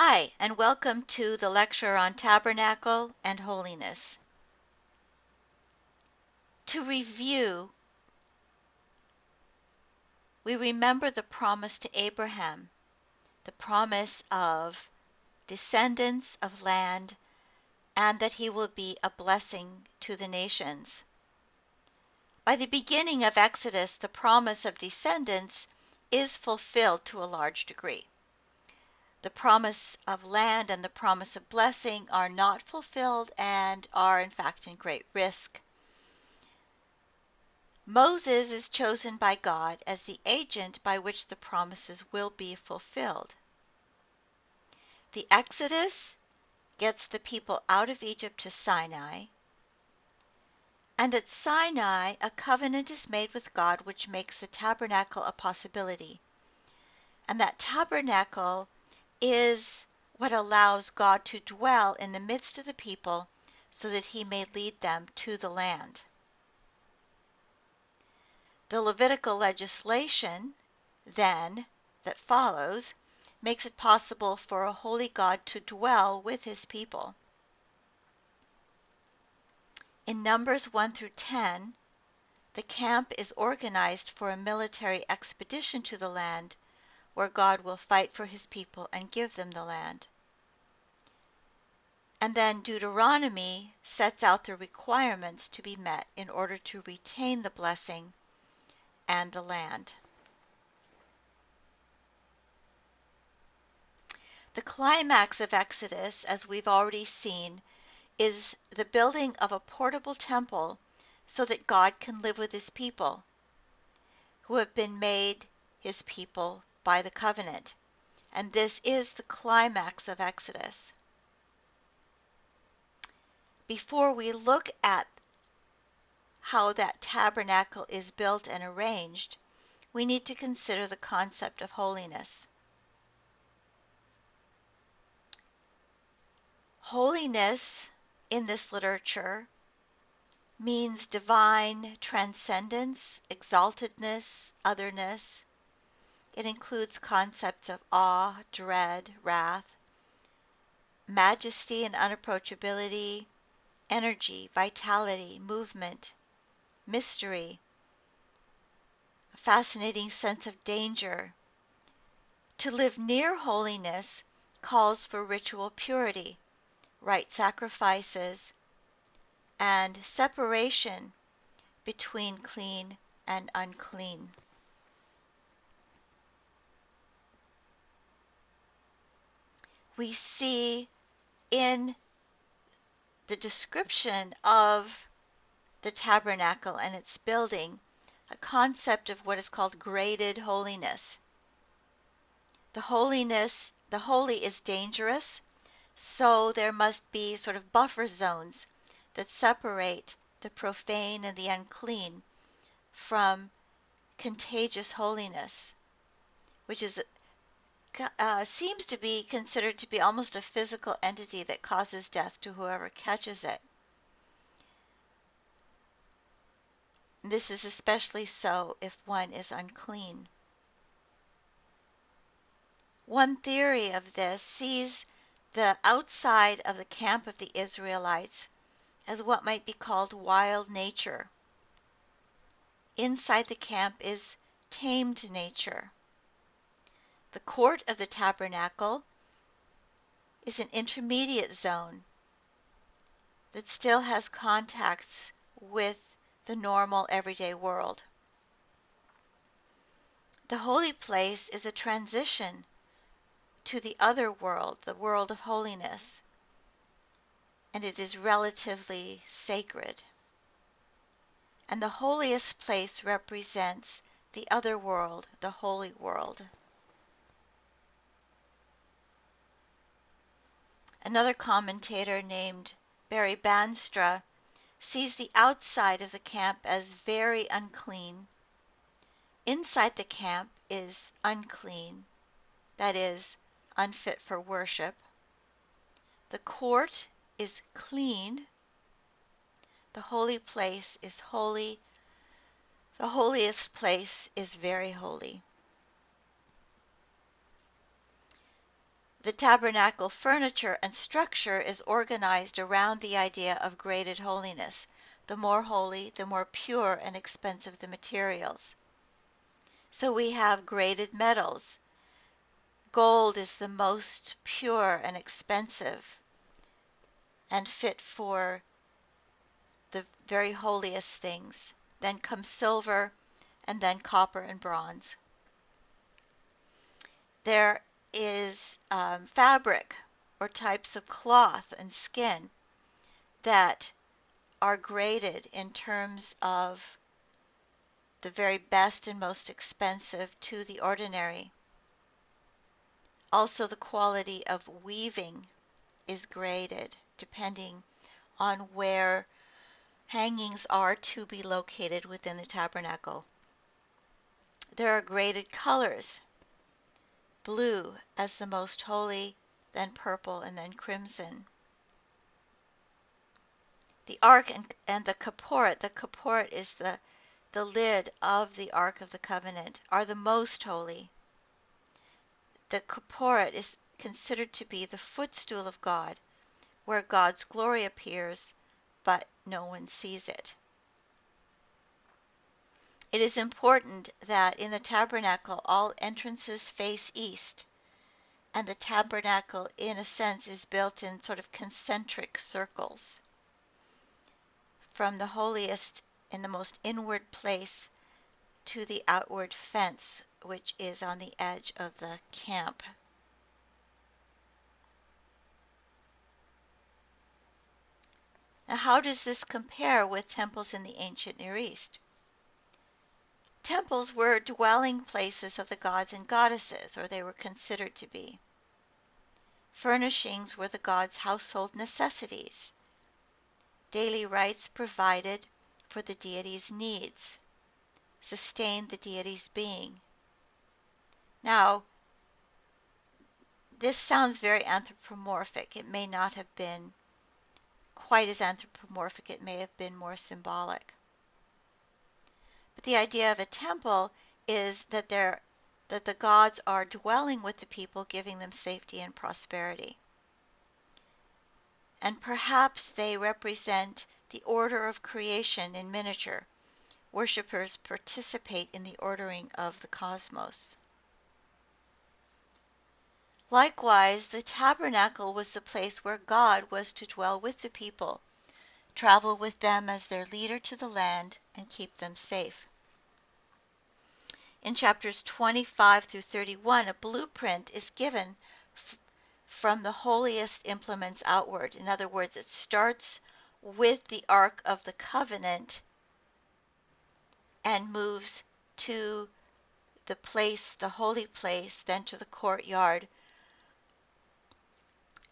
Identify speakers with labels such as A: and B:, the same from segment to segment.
A: Hi, and welcome to the lecture on Tabernacle and Holiness. To review, we remember the promise to Abraham, the promise of descendants of land, and that he will be a blessing to the nations. By the beginning of Exodus, the promise of descendants is fulfilled to a large degree. The promise of land and the promise of blessing are not fulfilled and are in fact in great risk. Moses is chosen by God as the agent by which the promises will be fulfilled. The Exodus gets the people out of Egypt to Sinai, and at Sinai a covenant is made with God which makes the tabernacle a possibility. And that tabernacle is what allows God to dwell in the midst of the people so that he may lead them to the land. The Levitical legislation, then, that follows, makes it possible for a holy God to dwell with his people. In Numbers 1 through 10, the camp is organized for a military expedition to the land where God will fight for his people and give them the land. And then Deuteronomy sets out the requirements to be met in order to retain the blessing and the land. The climax of Exodus, as we've already seen, is the building of a portable temple so that God can live with his people, who have been made his people by the covenant. And this is the climax of Exodus. Before we look at how that tabernacle is built and arranged, we need to consider the concept of holiness. Holiness in this literature means divine transcendence, exaltedness, otherness. It includes concepts of awe, dread, wrath, majesty and unapproachability, energy, vitality, movement, mystery, a fascinating sense of danger. To live near holiness calls for ritual purity, right sacrifices, and separation between clean and unclean. We see in the description of the tabernacle and its building a concept of what is called graded holiness. The holy is dangerous, so there must be sort of buffer zones that separate the profane and the unclean from contagious holiness, which is seems to be considered to be almost a physical entity that causes death to whoever catches it. This is especially so if one is unclean. One theory of this sees the outside of the camp of the Israelites as what might be called wild nature. Inside the camp is tamed nature. The court of the tabernacle is an intermediate zone that still has contacts with the normal everyday world. The holy place is a transition to the other world, the world of holiness, and it is relatively sacred. And the holiest place represents the other world, the holy world. Another commentator named Barry Banstra sees the outside of the camp as very unclean. Inside the camp is unclean, that is, unfit for worship. The court is clean. The holy place is holy. The holiest place is very holy. The tabernacle furniture and structure is organized around the idea of graded holiness. The more holy, the more pure and expensive the materials. So we have graded metals. Gold is the most pure and expensive and fit for the very holiest things. Then comes silver, and then copper and bronze. There is fabric or types of cloth and skin that are graded in terms of the very best and most expensive to the ordinary. Also, the quality of weaving is graded depending on where hangings are to be located within the tabernacle. There are graded colors. Blue as the most holy, then purple, and then crimson. The ark and the kaporet is the lid of the Ark of the Covenant, are the most holy. The kaporet is considered to be the footstool of God, where God's glory appears, but no one sees it. It is important that in the tabernacle all entrances face east, and the tabernacle, in a sense, is built in sort of concentric circles. From the holiest in the most inward place to the outward fence, which is on the edge of the camp. Now, how does this compare with temples in the ancient Near East? Temples were dwelling places of the gods and goddesses, or they were considered to be. Furnishings were the gods' household necessities. Daily rites provided for the deity's needs, sustained the deity's being. Now, this sounds very anthropomorphic. It may not have been quite as anthropomorphic, it may have been more symbolic. But the idea of a temple is that the gods are dwelling with the people, giving them safety and prosperity. And perhaps they represent the order of creation in miniature. Worshippers participate in the ordering of the cosmos. Likewise, the tabernacle was the place where God was to dwell with the people, travel with them as their leader to the land, and keep them safe. In chapters 25 through 31, a blueprint is given from the holiest implements outward. In other words, it starts with the Ark of the Covenant and moves to the place, the holy place, then to the courtyard,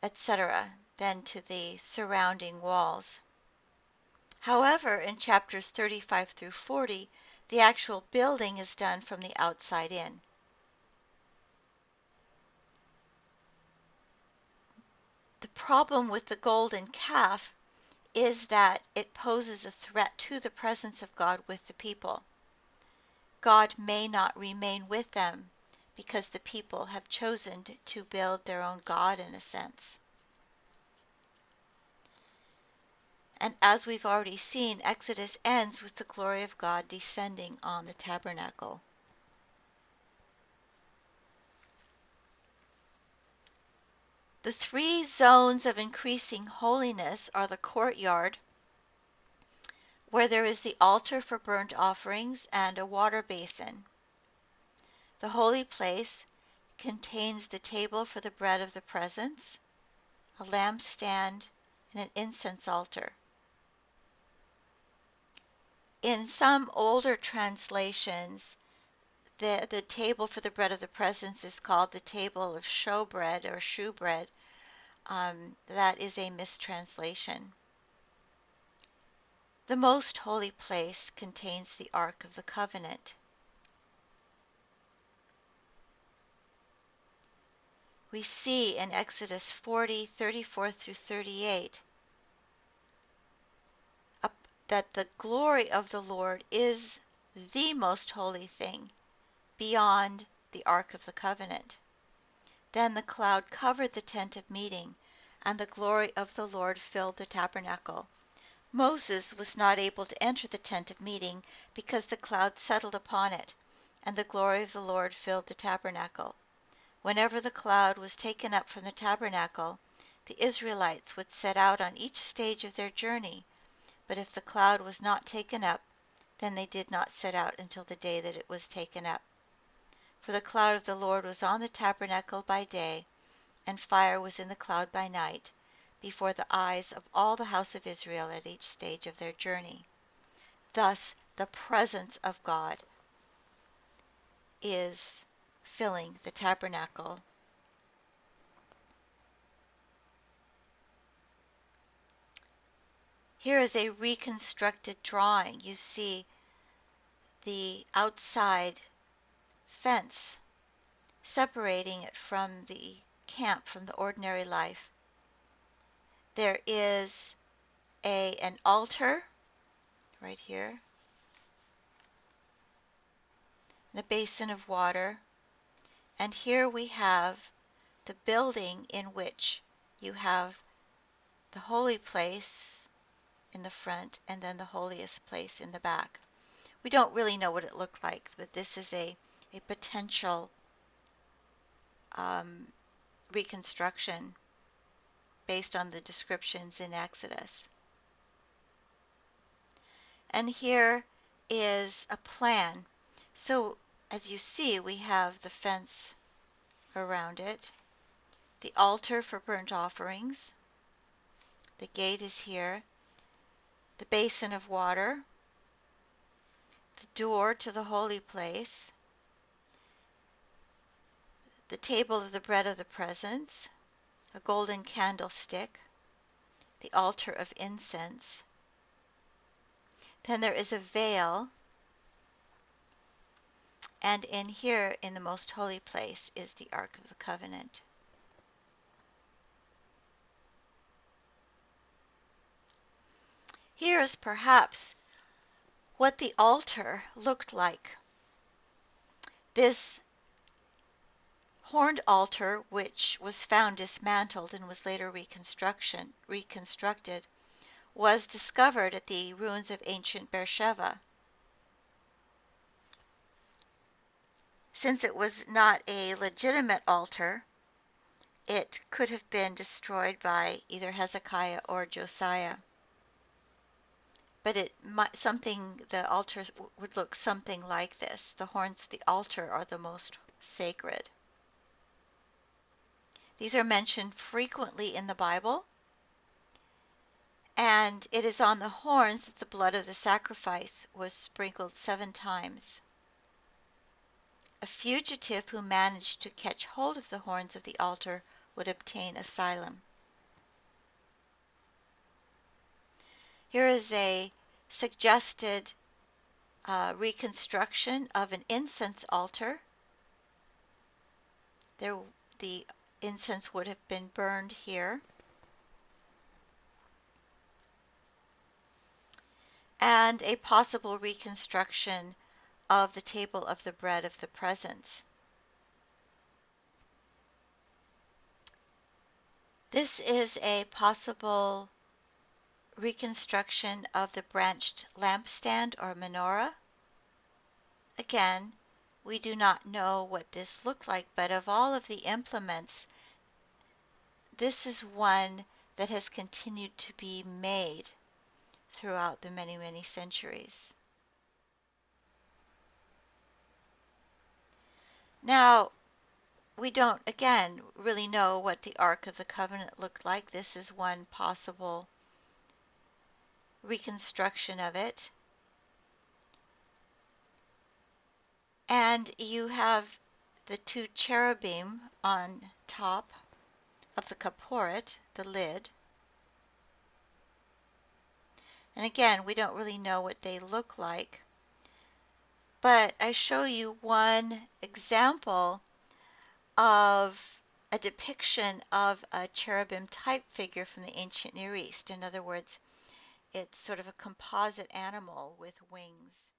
A: etc., then to the surrounding walls. However, in chapters 35 through 40, the actual building is done from the outside in. The problem with the golden calf is that it poses a threat to the presence of God with the people. God may not remain with them because the people have chosen to build their own God in a sense. And as we've already seen, Exodus ends with the glory of God descending on the tabernacle. The three zones of increasing holiness are the courtyard, where there is the altar for burnt offerings and a water basin. The holy place contains the table for the bread of the presence, a lampstand, and an incense altar. In some older translations, the table for the bread of the presence is called the table of showbread or shewbread. That is a mistranslation. The most holy place contains the Ark of the Covenant. We see in Exodus 40, 34 through 38 that the glory of the Lord is the most holy thing beyond the Ark of the Covenant. Then the cloud covered the tent of meeting, and the glory of the Lord filled the tabernacle. Moses was not able to enter the tent of meeting because the cloud settled upon it, and the glory of the Lord filled the tabernacle. Whenever the cloud was taken up from the tabernacle, the Israelites would set out on each stage of their journey, but if the cloud was not taken up, then they did not set out until the day that it was taken up. For the cloud of the Lord was on the tabernacle by day, and fire was in the cloud by night, before the eyes of all the house of Israel at each stage of their journey. Thus the presence of God is filling the tabernacle. Here is a reconstructed drawing. You see the outside fence separating it from the camp, from the ordinary life. There is an altar right here, the basin of water, and here we have the building in which you have the holy place in the front and then the holiest place in the back. We don't really know what it looked like, but this is a potential reconstruction based on the descriptions in Exodus. And here is a plan. So as you see, we have the fence around it, the altar for burnt offerings, the gate is here, the basin of water, the door to the holy place, the table of the bread of the presence, a golden candlestick, the altar of incense. Then there is a veil, and in here in the most holy place is the Ark of the Covenant. Here is perhaps what the altar looked like. This horned altar, which was found dismantled and was later reconstructed, was discovered at the ruins of ancient Beersheba. Since it was not a legitimate altar, it could have been destroyed by either Hezekiah or Josiah. But the altar would look something like this. The horns of the altar are the most sacred. These are mentioned frequently in the Bible, and it is on the horns that the blood of the sacrifice was sprinkled 7 times. A fugitive who managed to catch hold of the horns of the altar would obtain asylum. Here is a suggested reconstruction of an incense altar. The incense would have been burned here. And a possible reconstruction of the table of the bread of the presence. This is a possible reconstruction of the branched lampstand or menorah. Again, we do not know what this looked like, but of all of the implements, this is one that has continued to be made throughout the many, many centuries. Now, we don't, again, really know what the Ark of the Covenant looked like. This is one possible reconstruction of it. And you have the 2 cherubim on top of the kaporet, the lid. And again, we don't really know what they look like. But I show you one example of a depiction of a cherubim type figure from the ancient Near East. In other words, it's sort of a composite animal with wings.